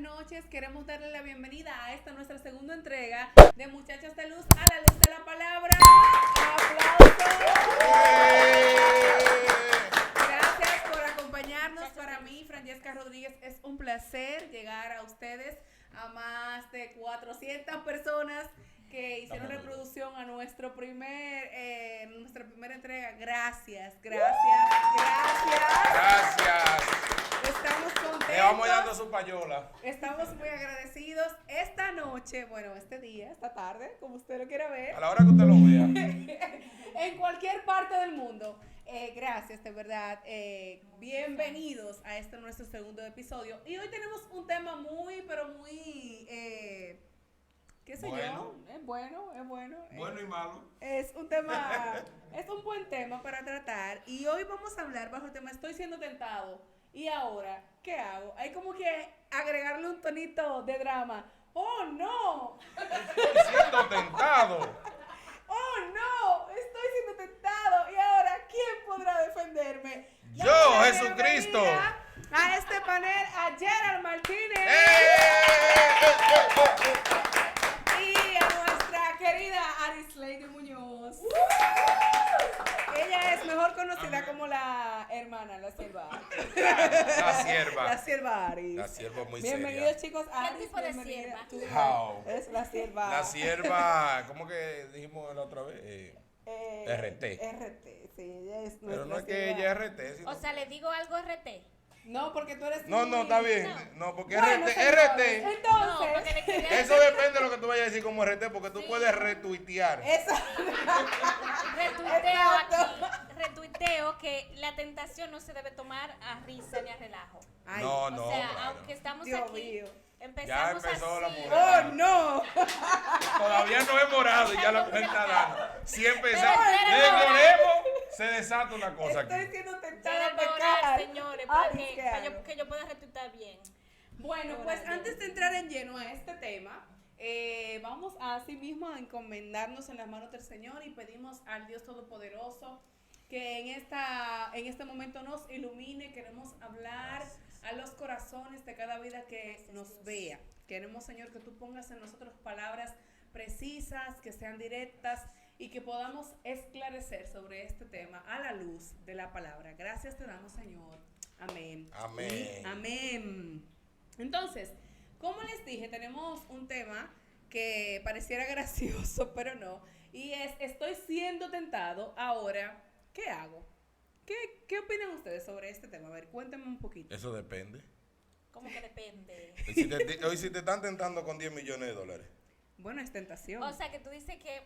noches. Queremos darle la bienvenida a esta nuestra segunda entrega de Muchachas de Luz a la Luz de la Palabra. ¡Aplausos! Gracias por acompañarnos. Para mí, Francesca Rodríguez, es un placer llegar a ustedes, a más de 400 personas que hicieron reproducción a nuestra primera entrega. Gracias. Estamos contentos. Le vamos dando su payola. Estamos muy agradecidos. Esta noche, este día, esta tarde, como usted lo quiera ver. A la hora que usted lo vea. En cualquier parte del mundo. Gracias, de verdad. Bienvenidos a este nuestro segundo episodio. Y hoy tenemos un tema muy, pero muy... ¿qué sé yo? Es bueno. Bueno y malo. Es un buen tema para tratar. Y hoy vamos a hablar bajo el tema Estoy siendo tentado. Y ahora, ¿qué hago? Hay como que agregarle un tonito de drama. ¡Oh, no! Estoy siendo tentado. ¡Oh, no! Estoy siendo tentado. Y ahora, ¿quién podrá defenderme? Yo, Jesucristo. A este panel, a Gerald Martínez. Y a nuestra querida Arislady Muñoz. Ella es mejor conocida como la hermana, la sierva. La sierva. La sierva Aris. La sierva muy Bienvenidos, seria. chicos. ¿Qué Aris, tipo de bienvenida. How? Es la sierva. La sierva, ¿cómo que dijimos la otra vez? RT. RT, sí, ella es Pero no nuestra es que sierva. ella es RT. Sino... O sea, le digo algo RT. No, porque tú eres No, muy- está bien. No, porque Bueno, RT. señores, RT. entonces, No, porque le quería Eso depende de lo que tú vayas a decir como RT, porque tú Sí. puedes retuitear. esa, retuiteo que la tentación no se debe tomar a risa ni a relajo. ay, No, O sea, claro. aunque estamos Dios aquí, mío. empezamos Ya empezó la así. mujer. Oh, no. Todavía no he morado y ya la mujer está dando. Si empezamos, Pero le espera, moremos, se desata una cosa Estoy aquí. siendo Deben tentada a orar, pecar. señores, Ay, para ¿qué hago? que yo pueda retuitar bien. Bueno, pues antes de entrar en lleno a este tema, vamos así mismo a encomendarnos en las manos del Señor y pedimos al Dios Todopoderoso que en este momento nos ilumine. Queremos hablar a los corazones de cada vida que nos vea. Queremos, Señor, que tú pongas en nosotros palabras precisas, que sean directas y que podamos esclarecer sobre este tema a la luz de la palabra. Gracias te damos, Señor. Amén. Amén. Y amén. Entonces, como les dije, tenemos un tema que pareciera gracioso, pero no. Y es, estoy siendo tentado, ahora, ¿qué hago? ¿Qué opinan ustedes sobre este tema? A ver, cuéntenme un poquito. Eso depende. Como que depende. Hoy si te están tentando con $10 millones. Bueno, es tentación. O sea, que tú dices que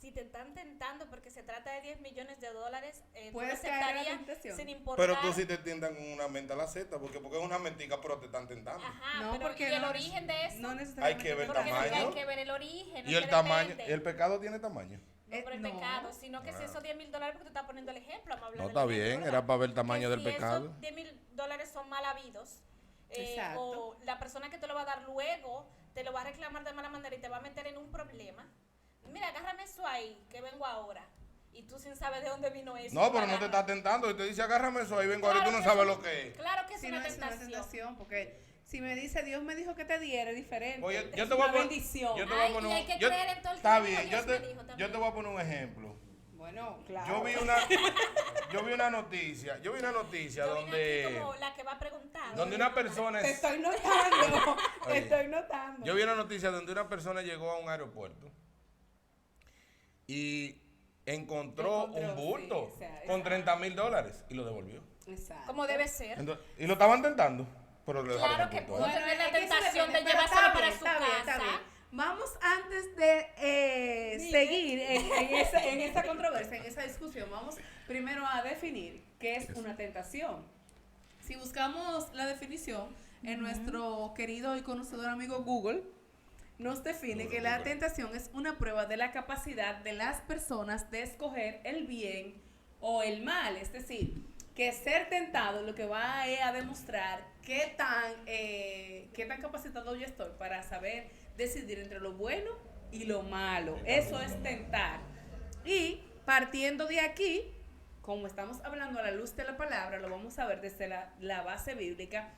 si te están tentando porque se trata de $10 millones, tú lo Puedes caer en la aceptarías tentación. sin importar. Pero tú si te tientan con una mente a la Z, porque es una mentica, pero te están tentando. Ajá, No, pero porque ¿y el no origen de eso? No necesariamente. Hay que ver Porque tamaño. hay que ver el origen. Y no el que tamaño, depende. el pecado tiene tamaño. No por el no. pecado, sino que si Ah. esos $10,000, porque tú estás poniendo el ejemplo, vamos a hablar No del está ejemplo, bien, ¿verdad? era para ver el tamaño Que del si pecado. esos $10,000 son mal habidos, Exacto. o la persona que te lo va a dar luego te lo va a reclamar de mala manera y te va a meter en un problema. Mira, agárrame eso ahí, que vengo ahora. Y tú sin saber de dónde vino eso. No, tú pero no te agarras. está tentando y te dice agárrame eso ahí, vengo Claro ahora y tú no que sabes eso- lo que es. Claro que es Si una no es una tentación. tentación, porque si me dice Dios me dijo que te diera, es diferente. Oye, Es yo te voy una a poner, bendición. yo te voy a Ay, poner y hay que yo- creer en todo el que está me dijo, bien, Dios me dijo también. yo te voy a poner un ejemplo. Bueno, claro. Yo vi una noticia Yo vine donde aquí como la que va preguntando. donde una persona Te es, estoy notando. Te Oye, estoy notando. yo vi una noticia donde una persona llegó a un aeropuerto y encontró un Encontró, bulto sí, o sea, con $30,000 y lo devolvió. Exacto. Como debe ser. Entonces, y lo estaban tentando, pero le dejaron Claro el que bulto ahí. pudo tener la es que eso tentación de depende, pero llevárselo está para bien, su está bien, está casa. bien. Vamos antes de seguir en esa controversia, en esa discusión, vamos primero a definir qué es una tentación. Si buscamos la definición en nuestro querido y conocedor amigo Google, nos define que la tentación es una prueba de la capacidad de las personas de escoger el bien o el mal. Es decir, que ser tentado lo que va a demostrar qué tan capacitado yo estoy para saber decidir entre lo bueno y lo malo. Eso es tentar. Y partiendo de aquí, como estamos hablando a la luz de la palabra, lo vamos a ver desde la base bíblica.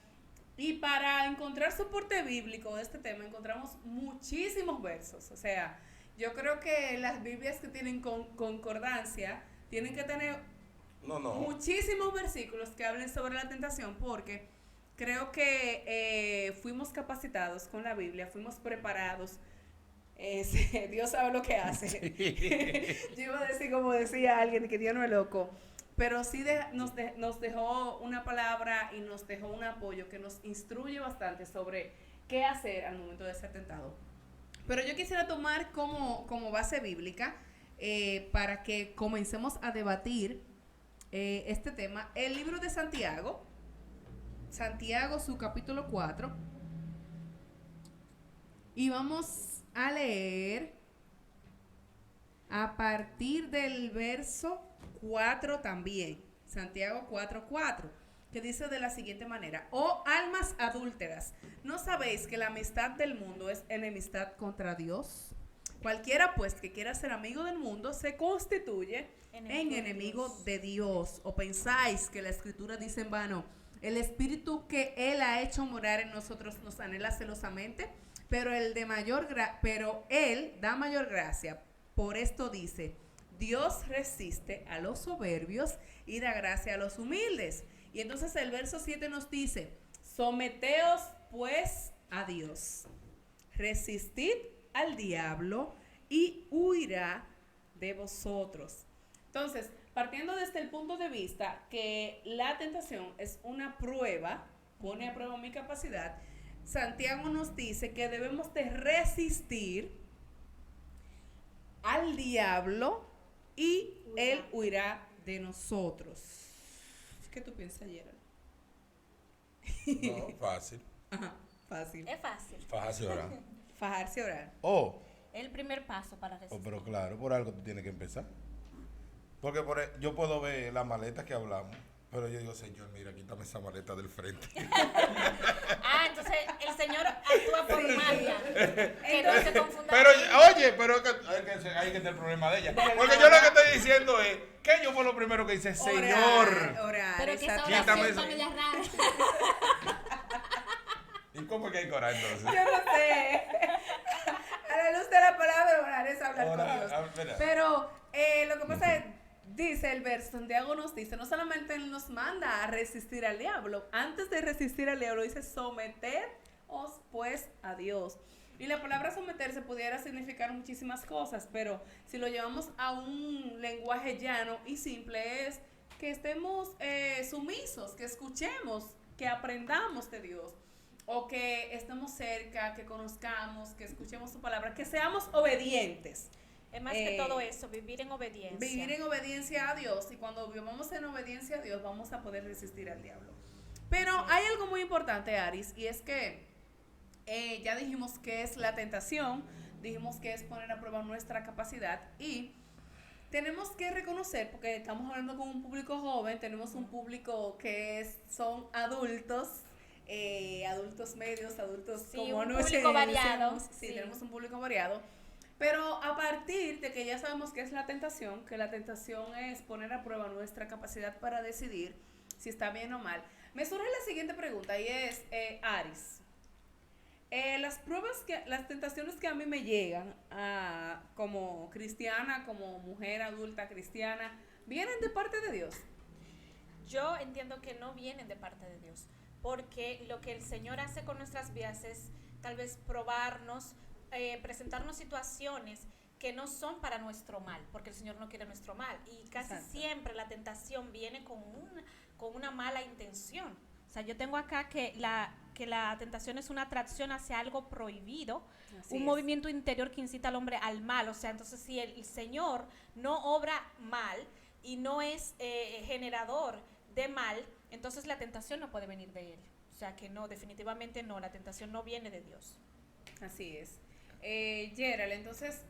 Y para encontrar soporte bíblico de este tema encontramos muchísimos versos. O sea, yo creo que las Biblias que tienen concordancia tienen que tener muchísimos versículos que hablen sobre la tentación, porque creo que fuimos capacitados con la Biblia, fuimos preparados. Dios sabe lo que hace. Sí. Yo iba a decir, como decía alguien, que Dios no es loco. Pero sí nos dejó una palabra y nos dejó un apoyo que nos instruye bastante sobre qué hacer al momento de ser tentado. Pero yo quisiera tomar como base bíblica, para que comencemos a debatir este tema, el libro de Santiago, su capítulo 4, y vamos a leer a partir del verso 4 también, Santiago 4:4, que dice de la siguiente manera: oh almas adúlteras, ¿no sabéis que la amistad del mundo es enemistad contra Dios? Cualquiera pues que quiera ser amigo del mundo se constituye en enemigo de Dios. ¿O pensáis que la Escritura dice en vano: el Espíritu que Él ha hecho morar en nosotros nos anhela celosamente? Pero Él da mayor gracia. Por esto dice: Dios resiste a los soberbios y da gracia a los humildes. Y entonces el verso 7 nos dice: someteos pues a Dios, resistid al diablo y huirá de vosotros. Entonces, partiendo desde el punto de vista que la tentación es una prueba, pone a prueba mi capacidad, Santiago nos dice que debemos de resistir al diablo y él huirá de nosotros. ¿Qué tú piensas, Gerald? No, fácil. Ajá, fácil. Es fácil. Fajarse orar. Fajarse orar. El primer paso para resistir. Pero claro, por algo tú tienes que empezar. Porque yo puedo ver la maleta que hablamos, pero yo digo: Señor, mira, quítame esa maleta del frente. Entonces el Señor actúa por magia. Que no se confunda. Pero, oye, pero hay que tener el problema de ella. Porque yo lo que estoy diciendo es que yo fue lo primero que dice: Señor. Orar, pero que esa quítame oración eso. está media rara. ¿Y cómo que hay que orar entonces? Yo no sé. A la luz de la palabra, orar es hablar con Dios. Pero lo que pasa es, dice el verso, Santiago nos dice, no solamente Él nos manda a resistir al diablo, antes de resistir al diablo dice: someteos pues a Dios. Y la palabra someterse pudiera significar muchísimas cosas, pero si lo llevamos a un lenguaje llano y simple, es que estemos sumisos, que escuchemos, que aprendamos de Dios, o que estemos cerca, que conozcamos, que escuchemos su palabra, que seamos obedientes. Es más que todo eso, vivir en obediencia. Vivir en obediencia a Dios, y cuando vivamos en obediencia a Dios vamos a poder resistir al diablo. Pero hay algo muy importante, Aris, y es que ya dijimos que es la tentación, dijimos que es poner a prueba nuestra capacidad, y tenemos que reconocer, porque estamos hablando con un público joven, tenemos un público que son adultos, adultos medios, adultos como un nosotros. Público variado. Sí, tenemos un público variado. Pero a partir de que ya sabemos qué es la tentación, que la tentación es poner a prueba nuestra capacidad para decidir si está bien o mal, me surge la siguiente pregunta, y es, Aris, las tentaciones que a mí me llegan como cristiana, como mujer adulta cristiana, ¿vienen de parte de Dios? Yo entiendo que no vienen de parte de Dios, porque lo que el Señor hace con nuestras vidas es tal vez probarnos, presentarnos situaciones que no son para nuestro mal, porque el Señor no quiere nuestro mal, y casi siempre la tentación viene con una mala intención. O sea, yo tengo acá que la tentación es una atracción hacia algo prohibido, movimiento interior que incita al hombre al mal. O sea, entonces si el Señor no obra mal y no es generador de mal, entonces la tentación no puede venir de Él. O sea, que no, definitivamente no, la tentación no viene de Dios. Así es. Gerald, entonces,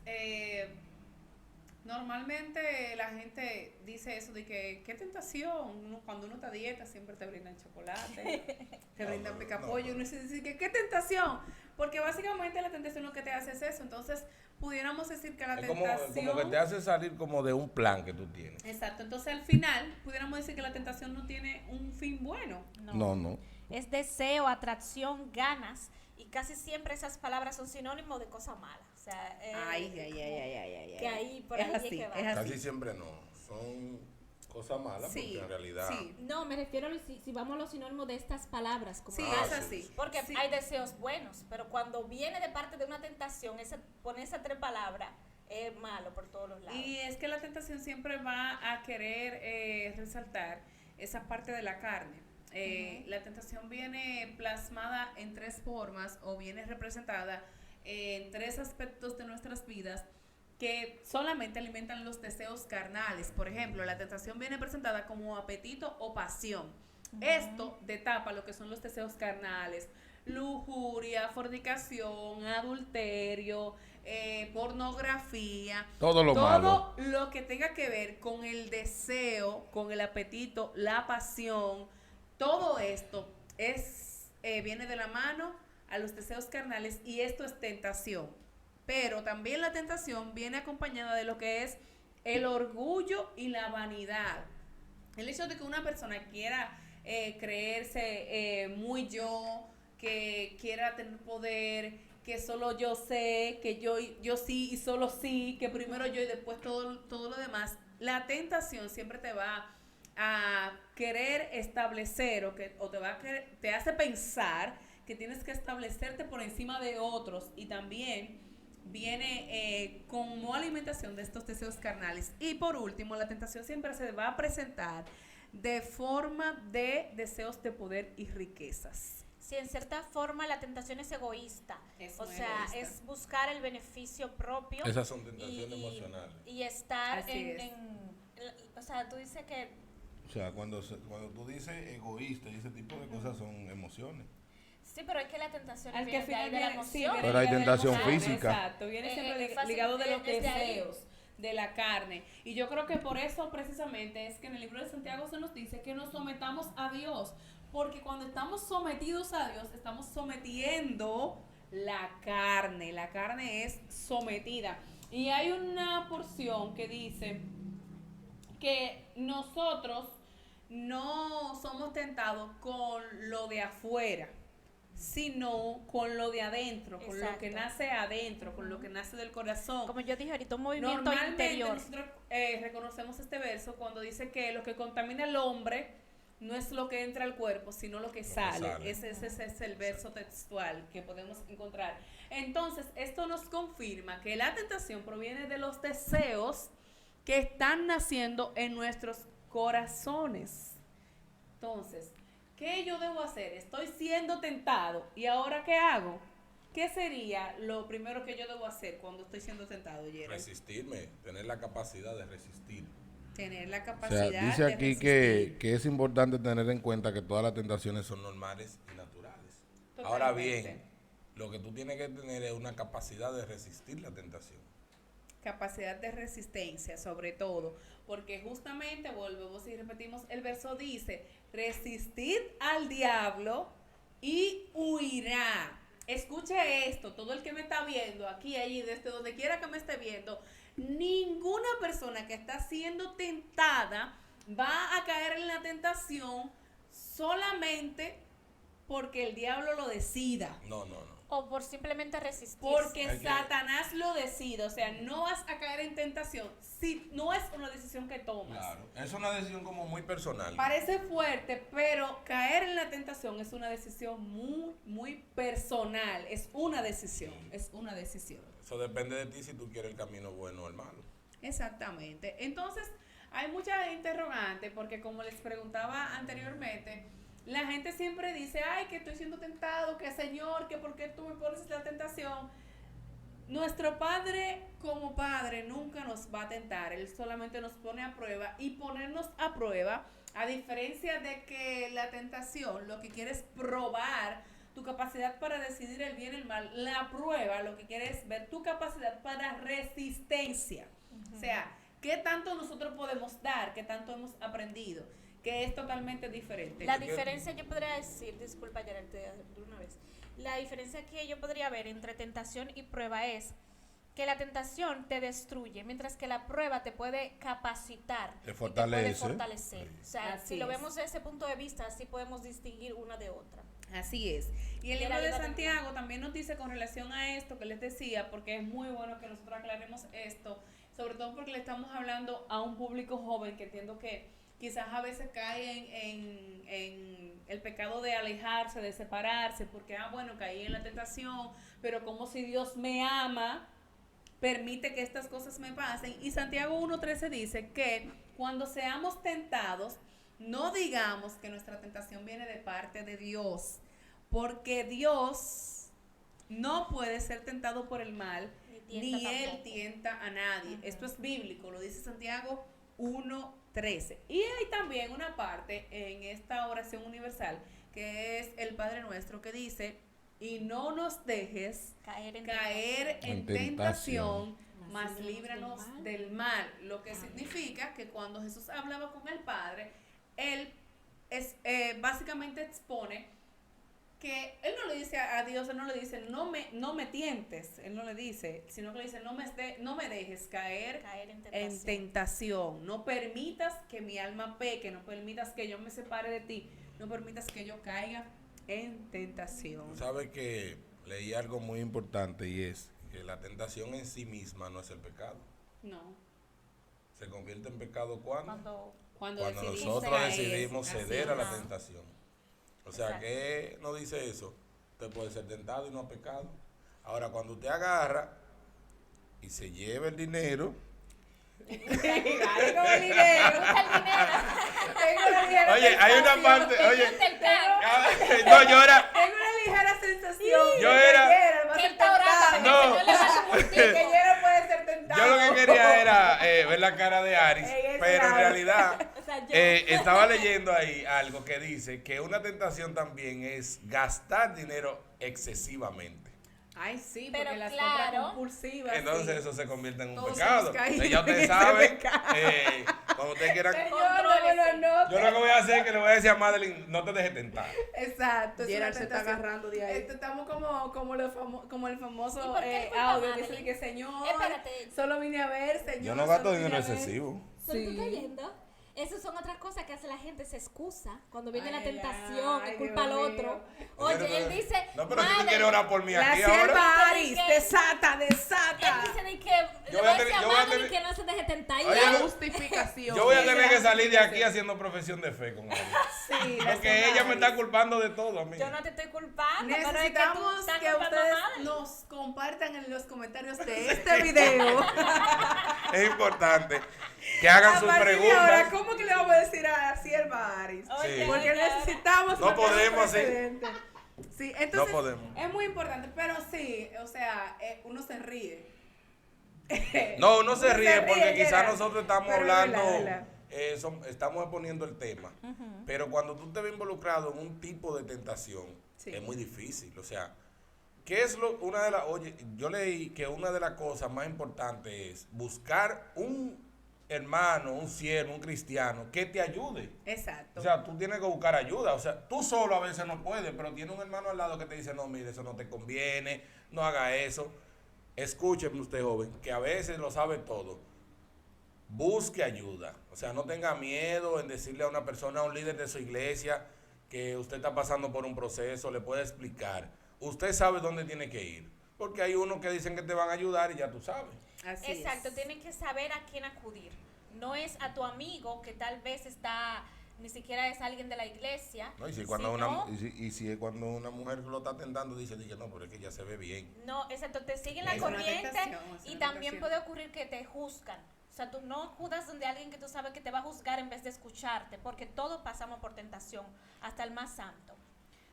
normalmente la gente dice eso de que qué tentación, cuando uno está a dieta siempre te brindan chocolate, te brindan picapollo, uno dice que qué tentación, porque básicamente la tentación lo que te hace es eso. Entonces pudiéramos decir que la tentación como que te hace salir como de un plan que tú tienes. Exacto, entonces al final pudiéramos decir que la tentación no tiene un fin bueno. No. es deseo, atracción, ganas, y casi siempre esas palabras son sinónimos de cosa mala. O sea, que ahí, por Es ahí así, es que va. es así. Casi siempre no. Son cosas malas Sí, porque en realidad. sí. No, me refiero si vamos a los sinónimos de estas palabras. Como Sí, Ah, es sí. así. Porque Sí. hay deseos buenos, pero cuando viene de parte de una tentación, poner esas tres palabras es malo por todos los lados. Y es que la tentación siempre va a querer resaltar esa parte de la carne. La tentación viene plasmada en tres formas o viene representada en tres aspectos de nuestras vidas que solamente alimentan los deseos carnales. Por ejemplo, la tentación viene presentada como apetito o pasión. Esto detapa lo que son los deseos carnales: lujuria, fornicación, adulterio, pornografía, Todo lo malo. todo lo que tenga que ver con el deseo, con el apetito, la pasión. Todo esto viene de la mano a los deseos carnales, y esto es tentación. Pero también la tentación viene acompañada de lo que es el orgullo y la vanidad. El hecho de que una persona quiera creerse muy yo, que quiera tener poder, que solo yo sé, que yo sí y solo sí, que primero yo y después todo lo demás. La tentación siempre te va a querer establecer te hace pensar que tienes que establecerte por encima de otros, y también viene como alimentación de estos deseos carnales. Y por último, la tentación siempre se va a presentar de forma de deseos de poder y riquezas. Si en cierta forma la tentación es egoísta, Es o muy sea, egoísta. es buscar el beneficio propio. Esas son tentaciones emocionales. Y estar Así es. o sea, tú dices que O sea, cuando tú dices egoísta y ese tipo de cosas son emociones. sí, pero es que la tentación Al que viene de ahí de la viene emoción. Pero hay de la tentación emoción, física. Exacto, viene siempre fácil, ligado de los es de ahí. deseos, de la carne. Y yo creo que por eso precisamente es que en el libro de Santiago se nos dice que nos sometamos a Dios, porque cuando estamos sometidos a Dios, estamos sometiendo la carne. La carne es sometida. Y hay una porción que dice que nosotros no somos tentados con lo de afuera, sino con lo de adentro, con lo que Exacto. nace adentro, con lo que nace del corazón. Como yo dije ahorita, un movimiento Normalmente interior. nosotros reconocemos este verso cuando dice que lo que contamina al hombre no es lo que entra al cuerpo, sino lo que sale. sale. Ese es el verso textual que podemos encontrar. Entonces, esto nos confirma que la tentación proviene de los deseos que están naciendo en nuestros corazones. Entonces, ¿qué yo debo hacer? Estoy siendo tentado, ¿y ahora qué hago? ¿Qué sería lo primero que yo debo hacer cuando estoy siendo tentado, Jeremy? Resistirme, tener la capacidad de resistir. Tener la O capacidad sea, dice de aquí resistir. que es importante tener en cuenta que todas las tentaciones son normales y naturales. Ahora Totalmente. bien, lo que tú tienes que tener es una capacidad de resistir la tentación. Capacidad de resistencia, sobre todo, porque justamente, volvemos y repetimos, el verso dice: resistid al diablo y huirá. Escuche esto, todo el que me está viendo aquí, allí, desde donde quiera que me esté viendo, ninguna persona que está siendo tentada va a caer en la tentación solamente porque el diablo lo decida. No, no, no. O por simplemente resistir. Porque Hay que- Satanás lo decide, o sea, no vas a caer en tentación si no es una decisión que tomas. Claro. Es una decisión como muy personal. Parece fuerte, pero caer en la tentación es una decisión muy, muy personal. Es una decisión, es una decisión. Eso depende de ti si tú quieres el camino bueno o el malo. Exactamente. Entonces, hay muchas interrogantes, porque como les preguntaba anteriormente, la gente siempre dice: ay, que estoy siendo tentado, que Señor, que por qué tú me pones la tentación. Nuestro Padre, como Padre, nunca nos va a tentar. Él solamente nos pone a prueba, y ponernos a prueba, a diferencia de que la tentación lo que quiere es probar tu capacidad para decidir el bien y el mal, la prueba lo que quiere es ver tu capacidad para resistencia. O sea, ¿qué tanto nosotros podemos dar? ¿Qué tanto hemos aprendido? Que es totalmente diferente. La diferencia, yo podría decir, disculpa, Gerald, de una vez. La diferencia que yo podría ver entre tentación y prueba es que la tentación te destruye, mientras que la prueba te puede capacitar, Te y fortalece. puede fortalecer. O sea, Así si lo es. vemos desde ese punto de vista, así podemos distinguir una de otra. Así es. Y el Y libro la de vida Santiago también nos dice con relación a esto que les decía, porque es muy bueno que nosotros aclaremos esto, sobre todo porque le estamos hablando a un público joven que entiendo que quizás a veces cae en el pecado de alejarse, de separarse, porque, bueno, caí en la tentación, pero como si Dios me ama, permite que estas cosas me pasen. Y Santiago 1.13 dice que cuando seamos tentados, no digamos que nuestra tentación viene de parte de Dios, porque Dios no puede ser tentado por el mal, ni Él tienta a nadie. Esto es bíblico, lo dice Santiago 1.13. Y hay también una parte en esta oración universal, que es el Padre Nuestro, que dice, y no nos dejes Caer en tentación, mas líbranos del mal. Lo que significa que cuando Jesús hablaba con el Padre, Él básicamente expone que Él no le dice a Dios, Él no le dice, no me tientes, Él no le dice, sino que le dice, no me dejes caer en tentación, no permitas que mi alma peque, no permitas que yo me separe de ti, no permitas que yo caiga en tentación. Sabes que leí algo muy importante y es que la tentación en sí misma no es el pecado. No. Se convierte en pecado cuando Cuando nosotros caer, decidimos así ceder es. a la tentación. O sea, Exacto. que no dice eso. Usted puede ser tentado y no ha pecado. Ahora, cuando usted agarra y se lleva el dinero, Tengo el dinero. oye, hay una parte, oye, El carro. no, yo era, Tengo una ligera sensación. Yo de era- que Gerald va a Que ser está orando para que No. el Señor le mande un tentado. Que multico. Gerald puede ser tentado. yo lo que quería era ver la cara de Aris, Ey, ese pero en Aris. realidad O sea, yo. estaba leyendo ahí algo que dice que una tentación también es gastar dinero excesivamente. Ay, sí, Pero porque las claro. compras compulsivas. Entonces sí. eso se convierte en un Todos pecado. hemos caído Ya en ustedes ese saben, pecado. cuando ustedes quieran, Señor, no. yo lo que voy a hacer es que le voy a decir a Madeline, no te dejes tentar. Exacto. es Gerald una se está tentación. agarrando de ahí. Estamos como el ¿Y famoso por qué le fue audio para que dice Madeline? que señor, Espérate. solo vine a ver, señor. Yo no gasto solo vine dinero a ver. excesivo. ¿Pero tú Sí. estás yendo? Esas son otras cosas que hace la gente, se excusa cuando viene la Ay, tentación, ay, y culpa al Dios otro. mío. Oye, él dice, No, pero si tú "Madre, quieres orar por mí La aquí ahora. sierva Aris, Dice que- desata. él dice de que Yo le voy a voy a tener- decir a yo voy a Madeline tener- que no se deje tentar. Y Oye, él, no. Justificación. Yo voy a Sí, tener la que salir de justificación. aquí haciendo profesión de fe con él. Sí, la Porque sierva ella me está Aris. culpando de todo a mí. Yo no te estoy culpando, pero es que tú Necesitamos estás que culpando a ustedes Madeline. nos compartan en los comentarios de este video. Es importante que hagan A sus partir de ahora, preguntas. ¿cómo que le vamos a decir a Sierva Aris? Oye, Sí. Porque oiga. necesitamos No una cosa podemos así. precedente. Sí, entonces No podemos. es muy importante, pero sí, o sea, uno se ríe. No, no se ríe porque Gerald, quizás nosotros estamos pero es hablando, verdad, es verdad. estamos exponiendo el tema. Pero cuando tú te ves involucrado en un tipo de tentación, Sí. es muy difícil. O sea, ¿qué es una de las? Oye, yo leí que una de las cosas más importantes es buscar un hermano, un siervo, un cristiano que te ayude. Exacto. O sea, tú tienes que buscar ayuda. O sea, tú solo a veces no puedes, pero tiene un hermano al lado que te dice, no, mire, eso no te conviene, no haga eso. Escúcheme usted, joven, que a veces lo sabe todo. Busque ayuda. O sea, no tenga miedo en decirle a una persona, a un líder de su iglesia, que usted está pasando por un proceso, le puede explicar. Usted sabe dónde tiene que ir. Porque hay unos que dicen que te van a ayudar y ya tú sabes. Así Exacto, es. tienen que saber a quién acudir. No es a tu amigo que tal vez está, ni siquiera es alguien de la iglesia. ¿No? Y si cuando, sino- si cuando una mujer lo está tentando, dice, no, pero es que ella se ve bien. No, exacto, te siguen la Es una corriente tentación, es y una también tentación. puede ocurrir que te juzgan. O sea, tú no judas donde alguien que tú sabes que te va a juzgar en vez de escucharte, porque todos pasamos por tentación, hasta el más santo.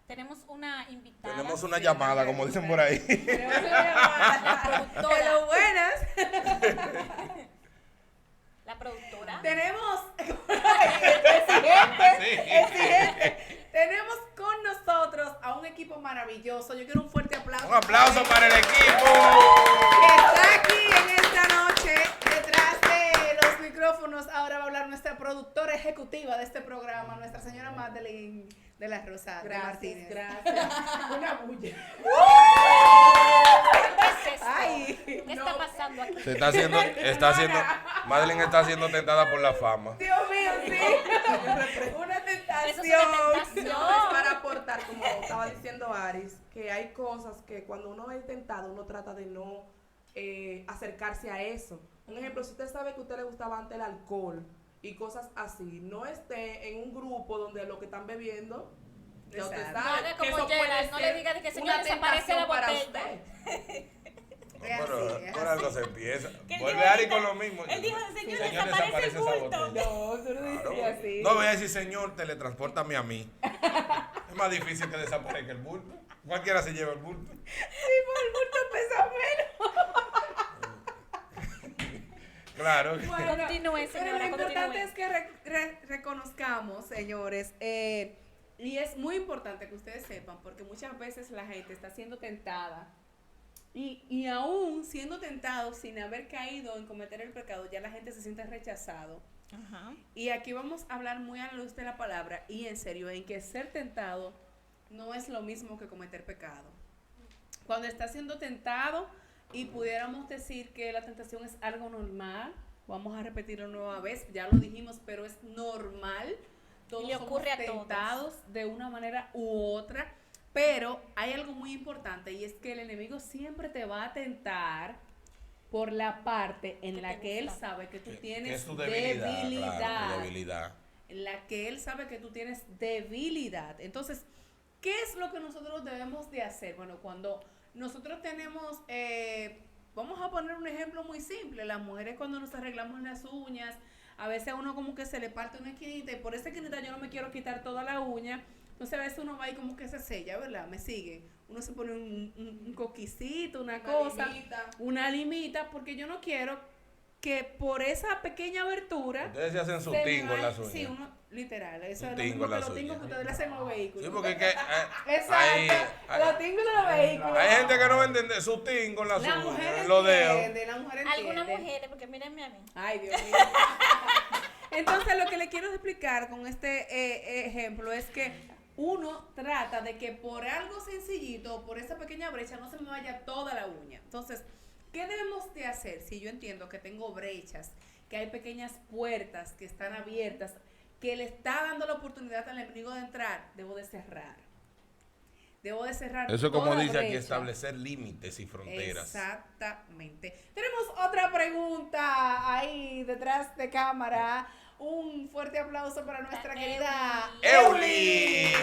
Tenemos una invitada. Tenemos una Sí, llamada, una como dicen pregunta. por ahí. Tenemos una llamada. productora. Hello, buenas. La productora. Tenemos exigente. Tenemos con nosotros a un equipo maravilloso. Yo quiero un fuerte aplauso. Un aplauso para el equipo. Que está aquí en esta noche detrás de los micrófonos. Ahora va a hablar nuestra productora ejecutiva de este programa, nuestra señora Madeline de la Rosa de Gracias, Martínez. gracias. Una bulla. ¿Qué es esto? Ay, ¿Qué está pasando aquí? Madeline está siendo tentada por la fama. Dios mío, sí. Una Eso tentación. es una tentación. No, es para aportar, como estaba diciendo Aris, que hay cosas que cuando uno es tentado, uno trata de no acercarse a eso. Un ejemplo, si usted sabe que a usted le gustaba antes el alcohol y cosas así, no esté en un grupo donde lo que están bebiendo, ya usted Exacto. No sabe haga que como eso puede Gerald, no le ser diga de que señor una desaparece la tentación para botella. usted. Es Pero así, es por algo se empieza. Que él Vuelve dijo Ari ahorita- con lo mismo. él dijo, señor, Señor, desaparece el esa bulto. botella. No, tú no Claro. dices así. No voy a decir, señor, teletranspórtame a mí. Es más difícil que desaparezca el bulto. Cualquiera se lleva el bulto. Sí, por el bulto pesa menos. Claro. Bueno, Continúe, pero señora, lo importante continúe. es que reconozcamos, señores, y es muy importante que ustedes sepan, porque muchas veces la gente está siendo tentada y aún siendo tentado sin haber caído en cometer el pecado, ya la gente se siente rechazado. Ajá. Y aquí vamos a hablar muy a la luz de la palabra y en serio, en que ser tentado no es lo mismo que cometer pecado. Cuando está siendo tentado y pudiéramos decir que la tentación es algo normal, vamos a repetirlo nueva vez, ya lo dijimos, pero es normal. Todos le ocurre somos a todos. tentados de una manera u otra, pero hay algo muy importante y es que el enemigo siempre te va a tentar por la parte en Que la te que él gusta. sabe que tú Que tienes es tu debilidad. debilidad. Claro, tu debilidad. En la que él sabe que tú tienes debilidad. Entonces, ¿qué es lo que nosotros debemos de hacer? Bueno, cuando nosotros tenemos, vamos a poner un ejemplo muy simple, las mujeres cuando nos arreglamos las uñas, a veces a uno como que se le parte una esquinita y por esa esquinita yo no me quiero quitar toda la uña, entonces a veces uno va y como que se sella, ¿verdad? Me sigue. Uno se pone un coquicito, una cosa, limita. una limita, porque yo no quiero que por esa pequeña abertura Ustedes se hacen su se me tingo en vaya- las uñas. Sí, uno, literal, eso Un es lo tingo mismo en que las los tingos que uñas. ustedes le hacen a los vehículos. Sí, porque es que Exacto, los tingos de los vehículos. hay gente que no va a entender su tingo en las La uñas, mujer en los dedos. entiende, la mujer entiende. Algunas mujeres, porque mírenme a mí. Ay, Dios mío. Entonces, lo que le quiero explicar con este ejemplo es que uno trata de que por algo sencillito, por esa pequeña brecha, no se me vaya toda la uña. Entonces, ¿qué debemos de hacer? Si yo entiendo que tengo brechas, que hay pequeñas puertas que están abiertas, que le está dando la oportunidad al enemigo de entrar, debo de cerrar. Debo de cerrar. Eso es como toda dice aquí, brecha. establecer límites y fronteras. Exactamente. Tenemos otra pregunta ahí detrás de cámara. Un fuerte aplauso para nuestra querida Eulis.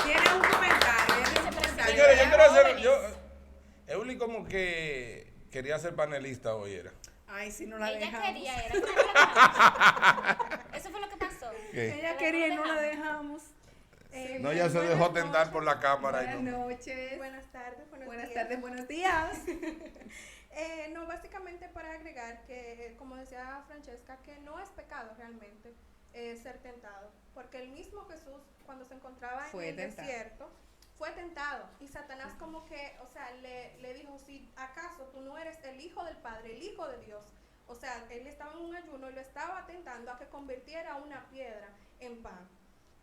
Tiene un comentario. Tiene un comentario. Señores, yo quiero hacer. Jóvenes. Euli como que quería ser panelista hoy, era. Ay, si no la Ella dejamos. quería, era. ¿Eso fue lo que pasó? Eso fue lo que pasó. ¿Qué? Ella quería y no la dejamos. No, ya se dejó tentar por la cámara. Buenas Y no. noches. Buenas tardes, Buenas días. tardes, buenos días. No, básicamente para agregar que, como decía Francesca, que no es pecado realmente ser tentado, porque el mismo Jesús cuando se encontraba Fue en el tentado. desierto fue tentado y Satanás como que, o sea, le dijo, si acaso tú no eres el hijo del Padre, el hijo de Dios, o sea, él estaba en un ayuno y lo estaba tentando a que convirtiera una piedra en pan.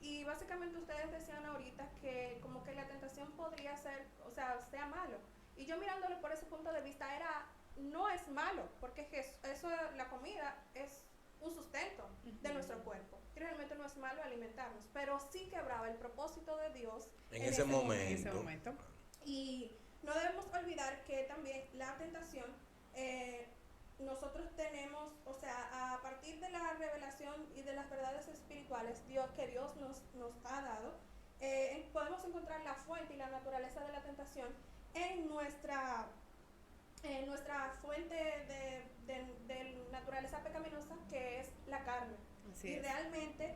Y básicamente ustedes decían ahorita que como que la tentación podría ser, o sea malo. Y yo mirándolo por ese punto de vista no es malo, porque eso, la comida es un sustento de nuestro cuerpo. Y realmente no es malo alimentarnos, pero sí quebraba el propósito de Dios En ese momento. En ese momento. y no debemos olvidar que también la tentación, nosotros tenemos, o sea, a partir de la revelación y de las verdades espirituales que Dios nos ha dado, podemos encontrar la fuente y la naturaleza de la tentación en nuestra fuente de naturaleza pecaminosa, que es la carne. Así Y es. realmente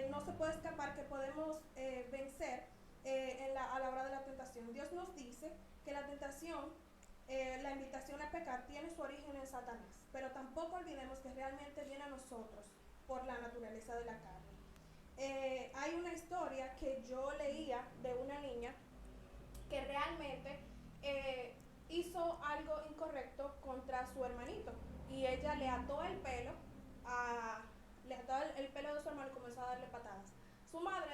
no se puede escapar que podemos vencer a la hora de la tentación. Dios nos dice que la tentación, la invitación a pecar tiene su origen en Satanás, pero tampoco olvidemos que realmente viene a nosotros por la naturaleza de la carne. Hay una historia que yo leía de una niña que realmente hizo algo incorrecto contra su hermanito y ella le ató el pelo a le ataba el pelo de su hermano y comenzó a darle patadas. Su madre,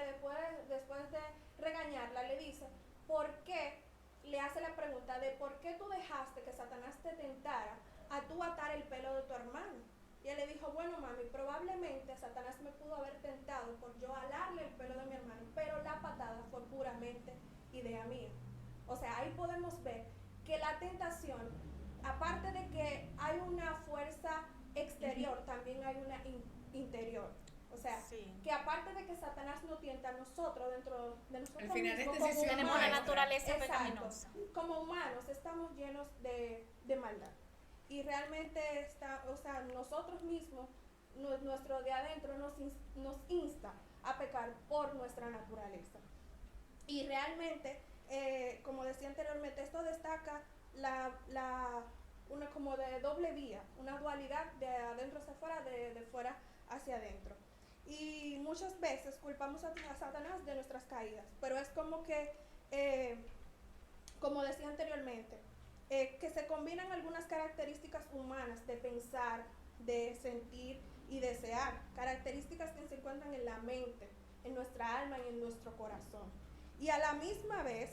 después de regañarla, le dice, ¿por qué? Le hace la pregunta de por qué tú dejaste que Satanás te tentara a tú atar el pelo de tu hermano. Y él le dijo, bueno mami, probablemente Satanás me pudo haber tentado por yo alarle el pelo de mi hermano, pero la patada fue puramente idea mía. O sea, ahí podemos ver que la tentación, aparte de que hay una fuerza exterior, también hay una interior. O sea, Sí. que aparte de que Satanás nos tienta a nosotros dentro de nosotros Al final mismos, es como decisión Tenemos la humanos, naturaleza exacto, pecaminosa. como humanos estamos llenos de maldad. Y realmente nosotros mismos, nuestro de adentro nos insta a pecar por nuestra naturaleza. Y realmente, como decía anteriormente, esto destaca una como de doble vía, una dualidad de adentro hacia afuera, de fuera hacia adentro. Y muchas veces culpamos a Satanás de nuestras caídas, pero es como que, como decía anteriormente, que se combinan algunas características humanas de pensar, de sentir y desear, características que se encuentran en la mente, en nuestra alma y en nuestro corazón. Y a la misma vez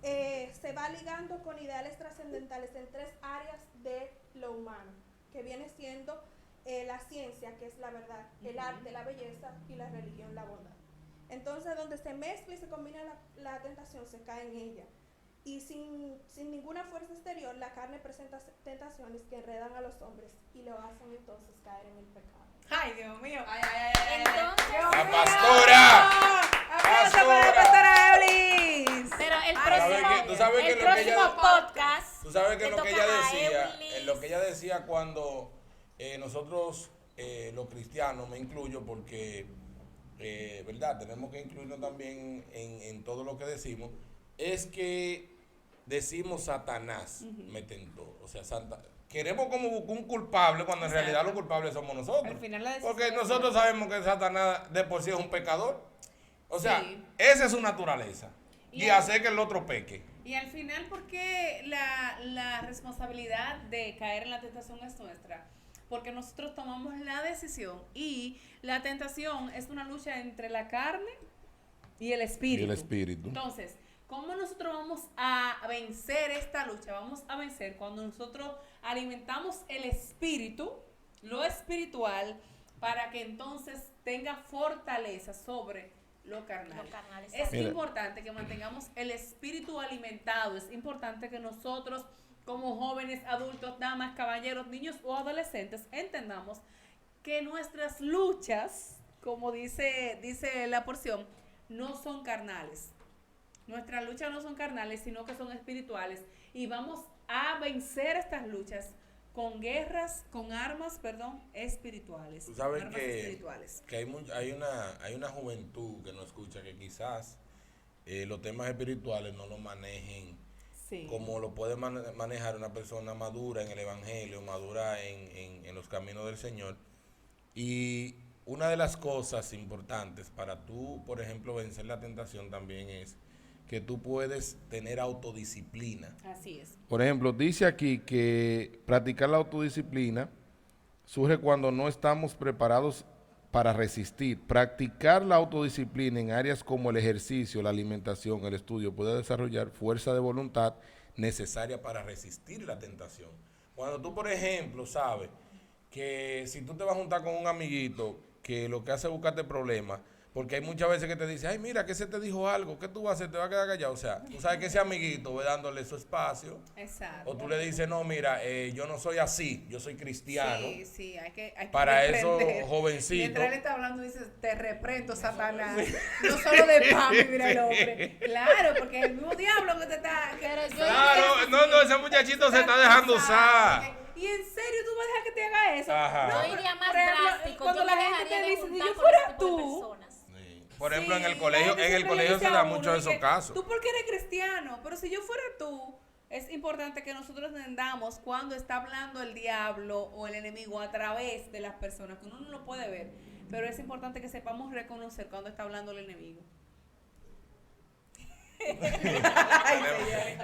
se va ligando con ideales trascendentales en 3 áreas de lo humano, que viene siendo la ciencia, que es la verdad, el arte, la belleza, y la religión, la bondad. Entonces, donde se mezcla y se combina la tentación, se cae en ella. Y sin ninguna fuerza exterior, la carne presenta tentaciones que enredan a los hombres y lo hacen entonces caer en el pecado. Ay, Dios mío. Entonces, ¡La pastora! ¡Aplauso para la pastora Eulis! pero el ¿Tú sabes que próximo, el lo que ella- próximo podcast. Tú sabes que le lo que toca ella a decía, Eulis. lo que ella decía cuando nosotros, los cristianos, me incluyo porque, verdad, tenemos que incluirnos también en todo lo que decimos, es que decimos Satanás me tentó. O sea, queremos como buscar un culpable cuando en realidad los culpables somos nosotros. Al final la decisión Porque es nosotros sabemos que Satanás de por sí es un pecador. O sea, Sí. esa es su naturaleza. Y Y hacer que el otro peque. Y al final, ¿por qué la responsabilidad de caer en la tentación es nuestra? Porque nosotros tomamos la decisión y la tentación es una lucha entre la carne y el espíritu. espíritu. Entonces, ¿cómo nosotros vamos a vencer esta lucha? Vamos a vencer cuando nosotros alimentamos el espíritu, lo espiritual, para que entonces tenga fortaleza sobre lo carnal. Lo carnal, Es exacto. Mira. importante que mantengamos el espíritu alimentado. Es importante que nosotros, como jóvenes, adultos, damas, caballeros, niños o adolescentes, entendamos que nuestras luchas, como dice la porción, no son carnales. Nuestras luchas no son carnales, sino que son espirituales. Y vamos a vencer estas luchas con armas espirituales. Tú sabes armas que espirituales. hay una juventud que no escucha que quizás los temas espirituales no lo manejen Sí. como lo puede manejar una persona madura en el evangelio, madura en los caminos del Señor. Y una de las cosas importantes para tú, por ejemplo, vencer la tentación también es que tú puedes tener autodisciplina. Así es. Por ejemplo, dice aquí que practicar la autodisciplina surge cuando no estamos preparados para resistir. Practicar la autodisciplina en áreas como el ejercicio, la alimentación, el estudio puede desarrollar fuerza de voluntad necesaria para resistir la tentación. Cuando tú, por ejemplo, sabes que si tú te vas a juntar con un amiguito que lo que hace es buscarte problemas, porque hay muchas veces que te dice, ay, mira, que se te dijo algo, ¿qué tú vas a hacer? Te vas a quedar callado. O sea, tú sabes que ese amiguito va dándole su espacio. Exacto. O tú le dices, no, mira, yo no soy así, yo soy cristiano. Sí, hay que Para esos reprender. jovencitos. Mientras él está hablando, dice, te reprendo, Satanás. No solo de pan vivirá el hombre. Claro, porque es el mismo diablo que te está... Pero yo Claro, no, ese muchachito se está dejando usar. ¿Y en serio tú vas a dejar que te haga eso? Ajá. No, Yo iría más por ejemplo, drástico. cuando Yo la me gente dejaría te de dice, si juntar yo con fuera ese tipo de tú... personas. Sí. Por ejemplo, Sí, en el la colegio, gente en el siempre colegio le se dice da a uno mucho de de esos que, casos. Tú porque eres cristiano, pero si yo fuera tú, es importante que nosotros entendamos cuando está hablando el diablo o el enemigo a través de las personas, que uno no lo puede ver, pero es importante que sepamos reconocer cuando está hablando el enemigo.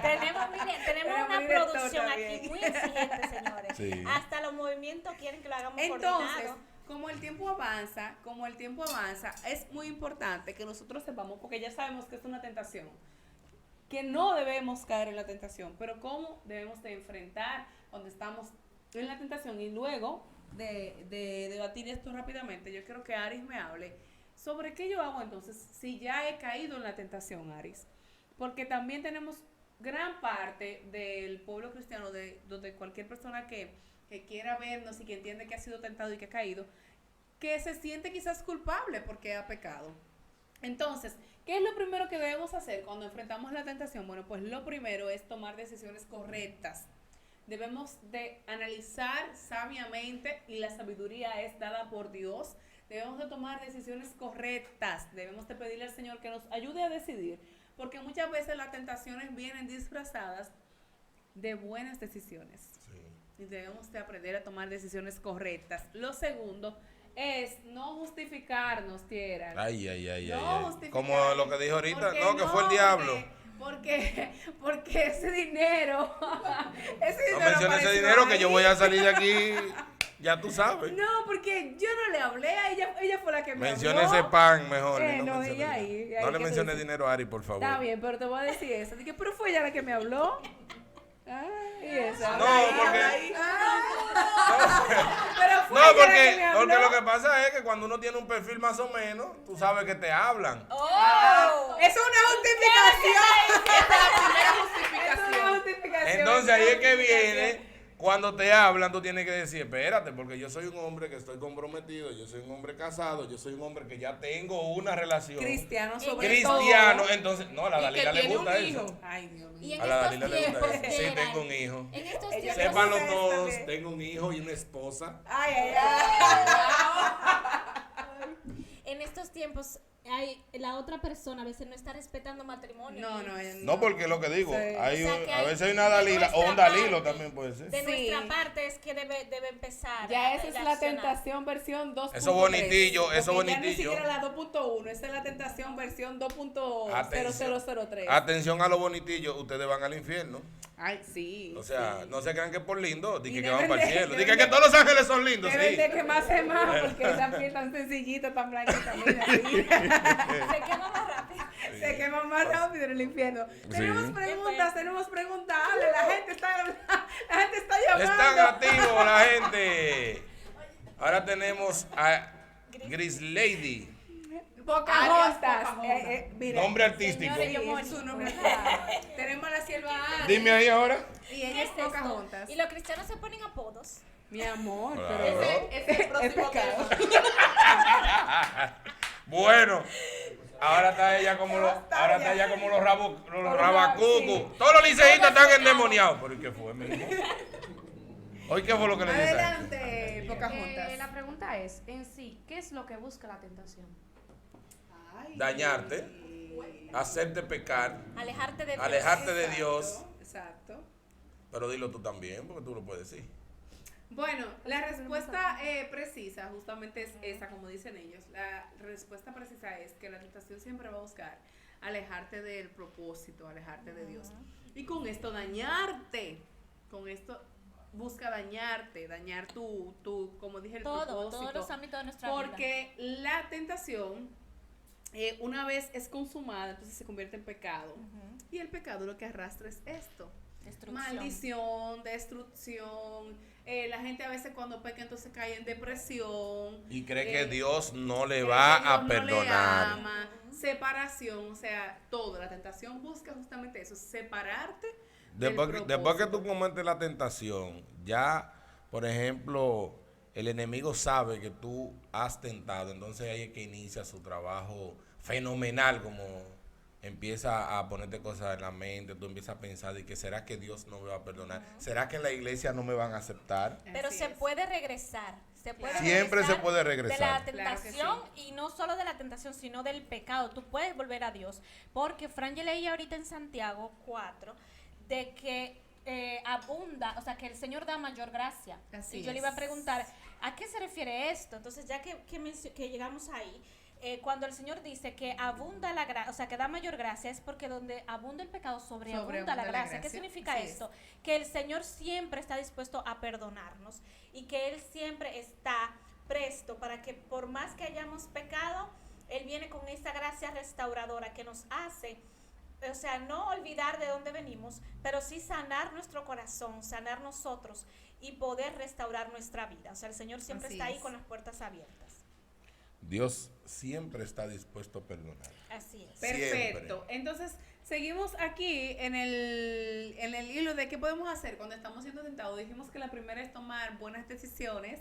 Tenemos una un director producción también. aquí muy exigente, señores. Sí. Hasta los movimientos quieren que lo hagamos Entonces, coordinado. como el tiempo avanza, es muy importante que nosotros sepamos, porque ya sabemos que es una tentación, que no debemos caer en la tentación, pero cómo debemos de enfrentar cuando estamos en la tentación. Y luego de debatir esto rápidamente, yo quiero que Aris me hable sobre qué yo hago entonces si ya he caído en la tentación, Aris, porque también tenemos gran parte del pueblo cristiano, donde cualquier persona que quiera vernos y que entiende que ha sido tentado y que ha caído, que se siente quizás culpable porque ha pecado. Entonces, ¿qué es lo primero que debemos hacer cuando enfrentamos la tentación? Bueno, pues lo primero es tomar decisiones correctas. Debemos de analizar sabiamente, y la sabiduría es dada por Dios. Debemos de tomar decisiones correctas. Debemos de pedirle al Señor que nos ayude a decidir, porque muchas veces las tentaciones vienen disfrazadas de buenas decisiones. Sí. Y debemos de aprender a tomar decisiones correctas. Lo segundo es no justificarnos, Tierra. Ay. Justificarnos. Como lo que dijo ahorita, no, que fue el diablo. Porque ese dinero. No menciones ese dinero, que yo voy a salir de aquí. Ya tú sabes. No, porque yo no le hablé a ella, ella fue la que me mencione habló. ese pan mejor. No, ella ahí. No le menciones dinero a Ari, por favor. Está bien, pero te voy a decir eso. Dije, pero fue ella la que me habló. Y esa. No, porque. Pero fue No, ella la que me habló. porque lo que pasa es que cuando uno tiene un perfil más o menos, tú sabes que te hablan. Es una justificación. Esa es la primera Es justificación. una justificación. Entonces ahí es que viene. Cuando te hablan, tú tienes que decir, espérate, porque yo soy un hombre que estoy comprometido, yo soy un hombre casado, yo soy un hombre que ya tengo una relación. Cristiano sobre Cristiano, todo. entonces, no, a la Y Dalila que le tiene gusta un hijo. eso. Ay, Dios mío. Y en A la estos Dalila le gusta tiempos, eso. Sí, Gerald, tengo un hijo. En estos Ella tiempos. Sépanlo Ella todos, también. tengo un hijo y una esposa. Ay. En estos tiempos, la otra persona a veces no está respetando matrimonio. No, No, porque lo que digo, Sí. hay O sea, que a hay veces hay una de Dalila o un nuestra Dalilo parte. también puede ser. De Sí. nuestra parte es que debe empezar. Ya a esa es la reaccionar. tentación versión 2.3. Eso bonitillo, eso Porque ya bonitillo. ni siquiera la 2.1, esa es la tentación versión 2.0003. Atención a los bonitillos, ustedes van al infierno. Ay, sí. O sea, sí. no se crean que por lindo, Y dije que deben van para el de- cielo. deben Dije que de- todos los ángeles son lindos, Deben sí. de quemarse más porque esa piel tan sencillita, tan blanquita, mira, así. Se quema más rápido. Se quema más rápido en el infierno. Tenemos preguntas. Dale, la gente está llamando. Están activos la gente. Ahora tenemos a Gris Lady. Pocahontas. Pocahontas. Mira, Nombre artístico. señores, es su nombre artístico. Tenemos a la sierva Aria. Dime ahí ahora. Y ella ¿Qué es es esto? Pocahontas. Y los cristianos se ponen apodos. Mi amor, Claro. pero Ese es el próximo pecado. tema. Bueno, ahora está ella como los rabacucos. Todos los liceístas están endemoniados. ¿Pero y qué fue, mi hijo? ¿Hoy qué fue lo que le dice? Adelante, Pocahontas. La pregunta es, en sí, ¿qué es lo que busca la tentación? Ay. Dañarte, hacerte pecar, Alejarte de Dios. alejarte de Dios. Exacto. Pero dilo tú también, porque tú lo puedes decir. Bueno, la respuesta precisa justamente es esa, como dicen ellos. La respuesta precisa es que la tentación siempre va a buscar alejarte del propósito, alejarte de Dios. Y con esto dañarte. Con esto busca dañarte, dañar tu como dije, el propósito. Todos los ámbitos de nuestra vida. Porque la tentación, una vez es consumada, entonces se convierte en pecado. Y el pecado lo que arrastra es esto. Destrucción. Maldición, destrucción. La gente a veces cuando peca entonces cae en depresión. Y cree que Eh, Dios no cree le que va Dios a no perdonar. le ama, separación, o sea, todo. La tentación busca justamente eso, separarte del Después que propósito. tú comentes la tentación, ya, por ejemplo, el enemigo sabe que tú has tentado, entonces ahí es que inicia su trabajo fenomenal, como empieza a ponerte cosas en la mente, tú empiezas a pensar de que será que Dios no me va a perdonar, será que en la iglesia no me van a aceptar. Pero Así se es. puede regresar. Se puede Siempre se regresar puede de regresar. la Claro que tentación y no solo de la tentación, sino del pecado. Tú puedes volver a Dios. Porque Franje leía ahorita en Santiago 4 de que abunda, o sea, que el Señor da mayor gracia. Así y yo le es. iba a preguntar, ¿a qué se refiere esto? Entonces, ya que llegamos ahí, cuando el Señor dice que abunda la gracia, o sea, que da mayor gracia, es porque donde abunda el pecado, sobreabunda la gracia. ¿Qué significa Así es. esto? Que el Señor siempre está dispuesto a perdonarnos y que Él siempre está presto para que por más que hayamos pecado, Él viene con esta gracia restauradora que nos hace, o sea, no olvidar de dónde venimos, pero sí sanar nuestro corazón, sanar nosotros y poder restaurar nuestra vida. O sea, el Señor siempre Así está ahí es. con las puertas abiertas. Dios siempre está dispuesto a perdonar. Así es. Perfecto. Siempre. Entonces, seguimos aquí en el hilo de qué podemos hacer cuando estamos siendo tentados. Dijimos que la primera es tomar buenas decisiones,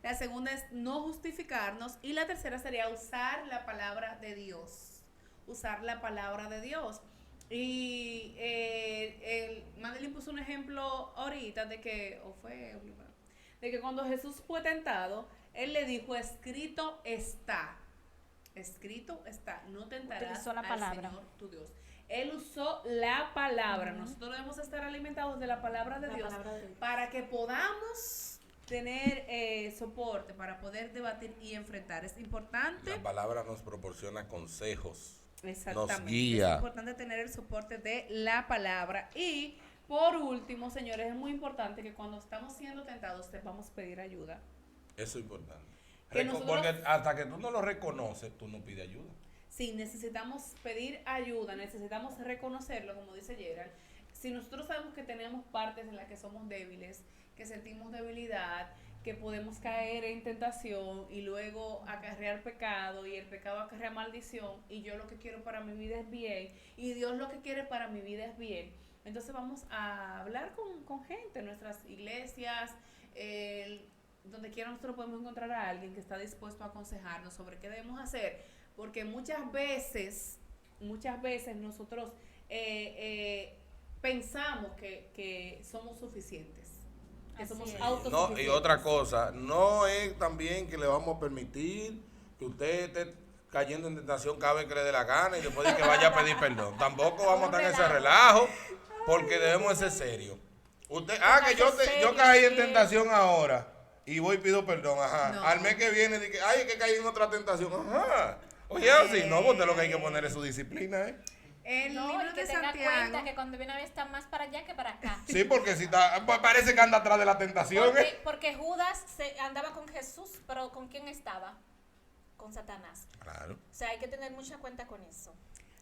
la segunda es no justificarnos y la tercera sería usar la palabra de Dios. Usar la palabra de Dios. Y Madeline puso un ejemplo ahorita de que, de que cuando Jesús fue tentado, Él le dijo, escrito está. Escrito está, no tentarás Utilizó la al palabra. Señor tu Dios. Él usó la palabra. Nosotros debemos estar alimentados de la palabra de La Dios palabra de Dios. para que podamos tener soporte, para poder debatir y enfrentar. Es importante. La palabra nos proporciona consejos. Exactamente. Nos guía. Es importante tener el soporte de la palabra. Y por último, señores, es muy importante que cuando estamos siendo tentados sepamos pedir ayuda. Eso es importante. Que nosotros- Porque hasta que tú no lo reconoces, tú no pides ayuda. Sí, necesitamos pedir ayuda, necesitamos reconocerlo, como dice Gerald. Si nosotros sabemos que tenemos partes en las que somos débiles, que sentimos debilidad, que podemos caer en tentación y luego acarrear pecado y el pecado acarrea maldición y yo lo que quiero para mi vida es bien y Dios lo que quiere para mi vida es bien. Entonces vamos a hablar con gente en nuestras iglesias, donde quiera nosotros podemos encontrar a alguien que está dispuesto a aconsejarnos sobre qué debemos hacer, porque muchas veces nosotros pensamos que somos suficientes, que Así somos es. No, autosuficientes. y otra cosa, no es también que le vamos a permitir que usted esté cayendo en tentación cada vez que le dé la gana y después de que vaya a pedir perdón. Tampoco vamos a estar en ese relajo, porque debemos de ser serios. Usted, que yo caí en tentación ahora y voy y pido perdón, ajá. No. Al mes que viene, dije, ay, que caí en otra tentación, ajá. Oye, así, no, usted lo que hay que poner es su disciplina, ¿eh? El No, libro y que de tenga Santiago. cuenta que cuando viene a ver está más para allá que para acá. Sí, porque si está, pues parece que anda atrás de la tentación, ¿eh? Porque Judas andaba con Jesús, pero ¿con quién estaba? Con Satanás. Claro. O sea, hay que tener mucha cuenta con eso.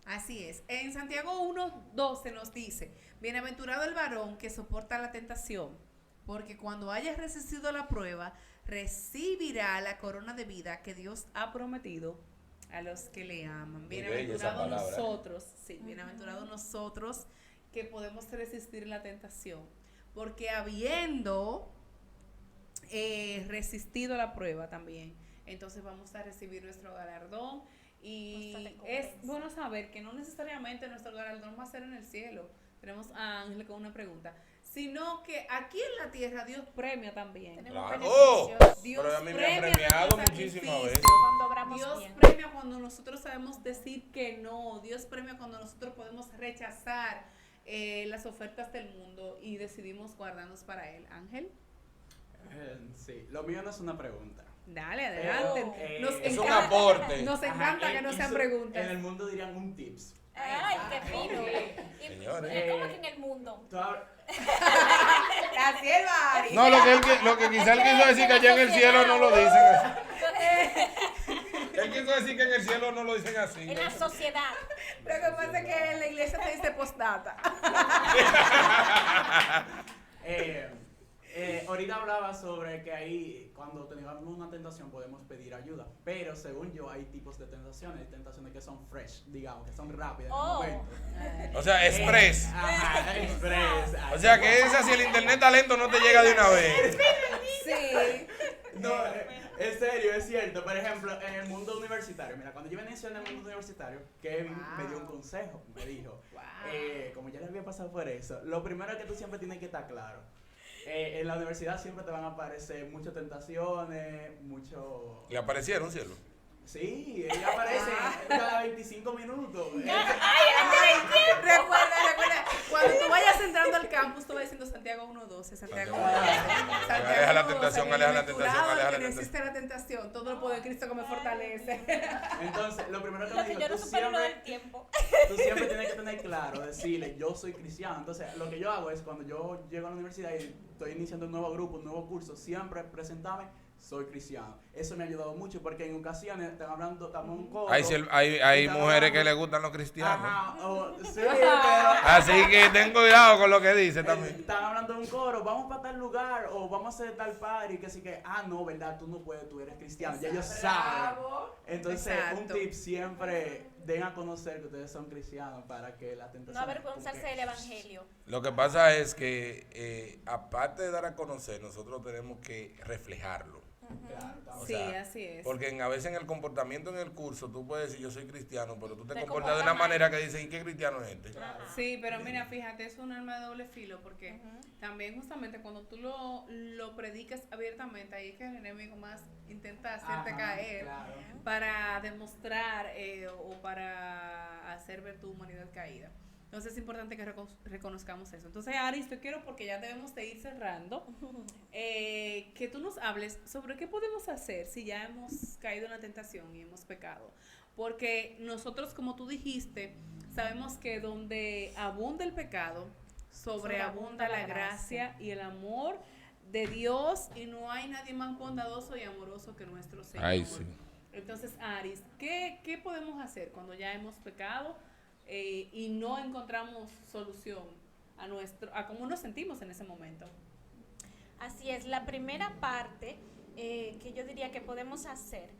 Así es. En Santiago 1:12 nos dice, bienaventurado el varón que soporta la tentación, porque cuando haya resistido la prueba, recibirá la corona de vida que Dios ha prometido a los que le aman. Muy bella esa Bienaventurados palabra. nosotros, sí, bienaventurados nosotros que podemos resistir la tentación, porque habiendo resistido la prueba también, entonces vamos a recibir nuestro galardón. Y Nuestra es recompensa. bueno saber que no necesariamente nuestro galardón va a ser en el cielo. Tenemos a Ángel con una pregunta. Sino que aquí en la tierra Dios premia también. Tenemos Claro. beneficios Dios Pero a mí me han premia premiado nuestro muchísimas sacrificio. veces. cuando obramos Dios bien. premia cuando nosotros sabemos decir que no. Dios premia cuando nosotros podemos rechazar las ofertas del mundo y decidimos guardarnos para Él. Ángel, Sí, lo mío no es una pregunta. dale, adelante. Nos es un encanta, aporte. nos encanta Ajá, que no y sean su- preguntas. En el mundo dirían un tips. Ay, qué fino. Y- Señores. ¿Cómo que en el mundo? Tú hab- Así es, Mari. No, lo que quizá él quiso decir que allá en el cielo no lo dicen así. Él quiso decir que en el cielo no lo dicen así. En la sociedad. Lo que pasa es que en la iglesia te dice postdata. Ahorita hablaba sobre que ahí, cuando tengamos una tentación, podemos pedir ayuda. Pero según yo, hay tipos de tentaciones. Hay tentaciones que son fresh, digamos, que son rápidas. Oh. En el momento. O sea, express. Ajá, express. O sea, que esa si el internet talento no te llega de una vez. Sí. No, en serio, es cierto. Por ejemplo, en el mundo universitario, mira, cuando yo inició en el mundo universitario, Kevin me dio un consejo. Me dijo, como ya le había pasado por eso, lo primero que tú siempre tienes que estar claro. En la universidad siempre te van a aparecer muchas tentaciones, mucho... ¿Le aparecieron, cielo? Sí, ella aparece cada 25 minutos. Recuerda, cuando tú vayas entrando al campus, tú vas diciendo Santiago 1:12, Santiago 1:12. Aleja la tentación, aleja la tentación, aleja la Que no tentación. existe la tentación, todo lo puedo en Cristo que me fortalece. Entonces, lo primero que Lo me que dijo, yo no tú supero lo del siempre, tiempo. tú siempre tienes que tener claro, decirle, yo soy cristiano. Entonces, lo que yo hago es, cuando yo llego a la universidad y estoy iniciando un nuevo grupo, un nuevo curso, siempre presentarme soy cristiano. Eso me ha ayudado mucho porque en ocasiones estamos en un coro. Hay mujeres que le gustan los cristianos. Ajá, sí, pero... Así que ten cuidado con lo que dice también. Están hablando de un coro, vamos para tal lugar o vamos a hacer tal party, que así que, no, verdad, tú no puedes, tú eres cristiano. Ya ellos saben. Entonces, Exacto. un tip siempre, den a conocer que ustedes son cristianos para que la tentación... No avergonzarse del evangelio. Lo que pasa es que, aparte de dar a conocer, nosotros tenemos que reflejarlo. O Sí, sea, así es. Porque a veces en el comportamiento en el curso, tú puedes decir yo soy cristiano, pero tú te Te comportas de una comportas manera que dicen, ¿y qué cristiano es este? Sí, pero mira, fíjate, es un arma de doble filo porque también justamente cuando tú lo predicas abiertamente, ahí es que el enemigo más intenta hacerte caer Claro. para demostrar o para hacer ver tu humanidad caída. Entonces es importante que reconozcamos eso. Entonces, Aris, te quiero, porque ya debemos de ir cerrando, que tú nos hables sobre qué podemos hacer si ya hemos caído en la tentación y hemos pecado. Porque nosotros, como tú dijiste, sabemos que donde abunda el pecado, sobreabunda la gracia y el amor de Dios, y no hay nadie más bondadoso y amoroso que nuestro Señor. Ay, sí. Entonces, Aris, ¿qué podemos hacer cuando ya hemos pecado y no encontramos solución a cómo nos sentimos en ese momento? Así es, la primera parte que yo diría que podemos hacer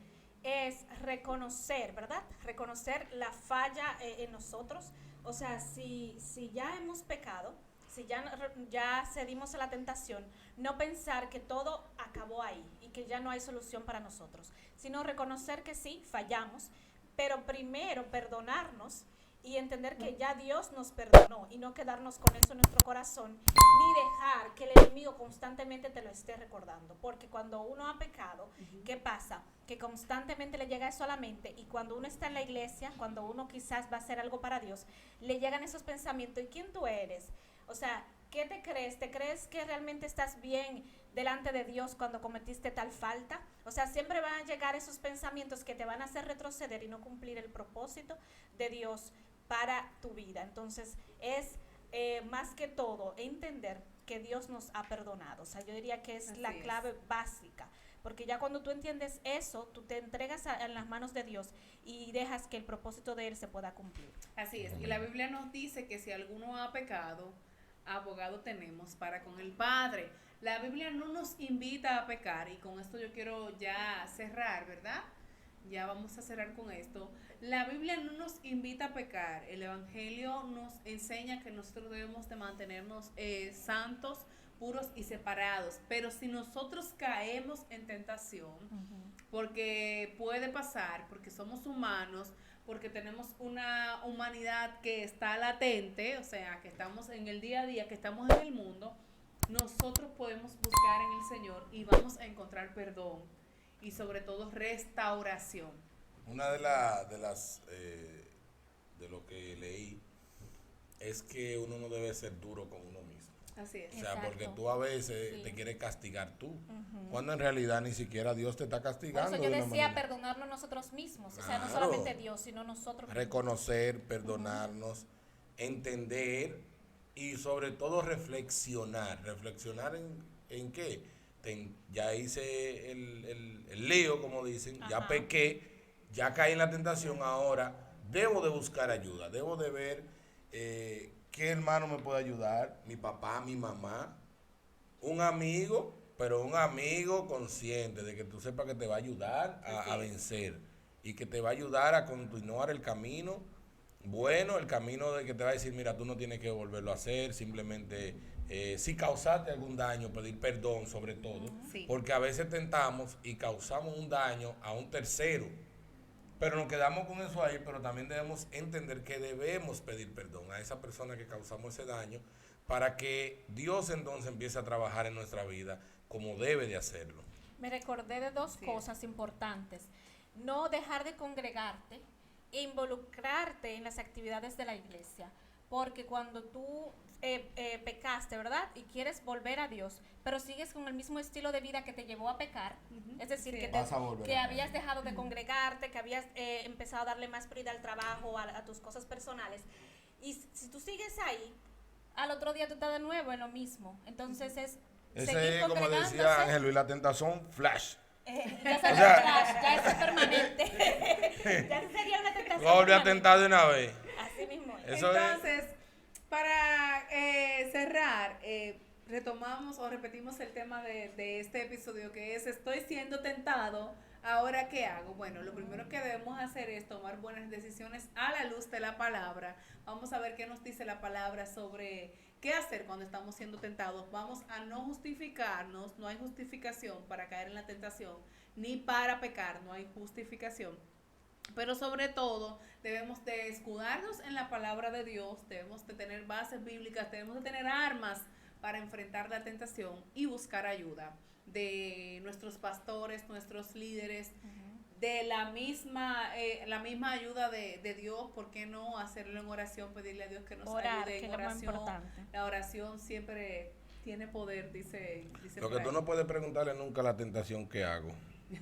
es reconocer, ¿verdad? Reconocer la falla en nosotros. O sea, si ya hemos pecado, si ya cedimos a la tentación, no pensar que todo acabó ahí y que ya no hay solución para nosotros, sino reconocer que sí, fallamos, pero primero perdonarnos y entender que ya Dios nos perdonó y no quedarnos con eso en nuestro corazón, ni dejar que el enemigo constantemente te lo esté recordando, porque cuando uno ha pecado, ¿qué pasa? Que constantemente le llega eso a la mente, y cuando uno está en la iglesia, cuando uno quizás va a hacer algo para Dios, le llegan esos pensamientos. ¿Y quién tú eres? O sea, ¿qué te crees? ¿Te crees que realmente estás bien delante de Dios cuando cometiste tal falta? O sea, siempre van a llegar esos pensamientos que te van a hacer retroceder y no cumplir el propósito de Dios para tu vida. Entonces, es más que todo entender que Dios nos ha perdonado. O sea, yo diría que es la clave básica. Porque ya cuando tú entiendes eso, tú te entregas en las manos de Dios y dejas que el propósito de Él se pueda cumplir. Así es. Y la Biblia nos dice que si alguno ha pecado, abogado tenemos para con el Padre. La Biblia no nos invita a pecar, y con esto yo quiero ya cerrar, ¿verdad? Ya vamos a cerrar con esto. La Biblia no nos invita a pecar. El Evangelio nos enseña que nosotros debemos de mantenernos santos, puros y separados. Pero si nosotros caemos en tentación, porque puede pasar, porque somos humanos, porque tenemos una humanidad que está latente, o sea, que estamos en el día a día, que estamos en el mundo, nosotros podemos buscar en el Señor y vamos a encontrar perdón y sobre todo restauración. Una de lo que leí es que uno no debe ser duro con uno mismo. Así es. O sea, Exacto. porque tú a veces te quieres castigar tú, cuando en realidad ni siquiera Dios te está Por castigando. eso yo de una decía manera. perdonarnos nosotros mismos. O sea, no Claro. solamente Dios, sino nosotros mismos. Reconocer, perdonarnos, entender y sobre todo reflexionar. ¿Reflexionar en qué? Ya hice el lío, como dicen, ya pequé, ya caí en la tentación, ahora debo de buscar ayuda, debo de ver qué hermano me puede ayudar, mi papá, mi mamá, un amigo, pero un amigo consciente de que tú sepas que te va a ayudar a vencer y que te va a ayudar a continuar el camino bueno, el camino de que te va a decir, mira, tú no tienes que volverlo a hacer, simplemente si causaste algún daño, pedir perdón sobre todo, porque a veces tentamos y causamos un daño a un tercero, pero nos quedamos con eso ahí, pero también debemos entender que debemos pedir perdón a esa persona que causamos ese daño para que Dios entonces empiece a trabajar en nuestra vida como debe de hacerlo. Me recordé de dos cosas importantes. No dejar de congregarte e involucrarte en las actividades de la iglesia. Porque cuando tú pecaste, ¿verdad? Y quieres volver a Dios, pero sigues con el mismo estilo de vida que te llevó a pecar, es decir, que habías dejado de congregarte, que habías empezado a darle más prioridad al trabajo, a tus cosas personales. Y si tú sigues ahí, al otro día tú estás de nuevo en lo mismo. Entonces es Ese seguir es, como congregándose. decía Ángel Luis, la tentación flash. Ya se O sea- flash, ya eso es permanente. Ya sería una tentación. Lo volví a permanente. tentar de una vez. Así mismo es. Eso es. Entonces, para cerrar, retomamos o repetimos el tema de este episodio, que es: estoy siendo tentado, ¿ahora qué hago? Bueno, lo primero que debemos hacer es tomar buenas decisiones a la luz de la palabra. Vamos a ver qué nos dice la palabra sobre qué hacer cuando estamos siendo tentados. Vamos a no justificarnos, no hay justificación para caer en la tentación, ni para pecar, no hay justificación. Pero sobre todo debemos de escudarnos en la palabra de Dios, debemos de tener bases bíblicas, debemos de tener armas para enfrentar la tentación y buscar ayuda de nuestros pastores, nuestros líderes, de la misma ayuda de Dios. ¿Por qué no hacerlo en oración? Pedirle a Dios que nos Orar, ayude que en es lo más oración. importante. La oración siempre tiene poder, dice Lo que por tú ahí. no puedes preguntarle nunca a la tentación que hago.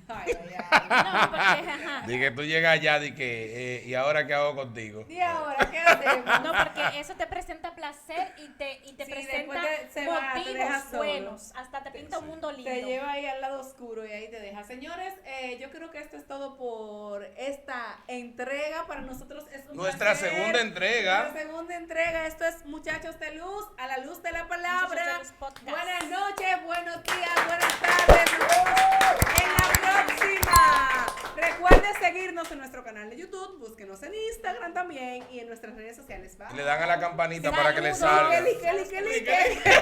Ay, ay, ay. No, porque, ajá. Di que tú llegas allá, di que, ¿y ahora qué hago contigo? ¿Y ahora qué hacemos? No, porque eso te presenta placer y te Sí, presenta después se va, te deja motivos solo. buenos. Hasta te pinta un mundo lindo. Te lleva ahí al lado oscuro y ahí te deja. Señores, yo creo que esto es todo por esta entrega. Para nosotros es un Nuestra placer. segunda entrega. Nuestra segunda entrega. Esto es Muchachos de Luz, a la luz de la palabra. Muchachos de Luz Podcast. Buenas noches, buenos días, buenas tardes. Nos vemos en la próxima. Recuerden seguirnos en nuestro canal de YouTube, búsquenos en Instagram también y en nuestras redes sociales. Bye. Y le dan a la campanita para que le Saludos. salga. Kelly.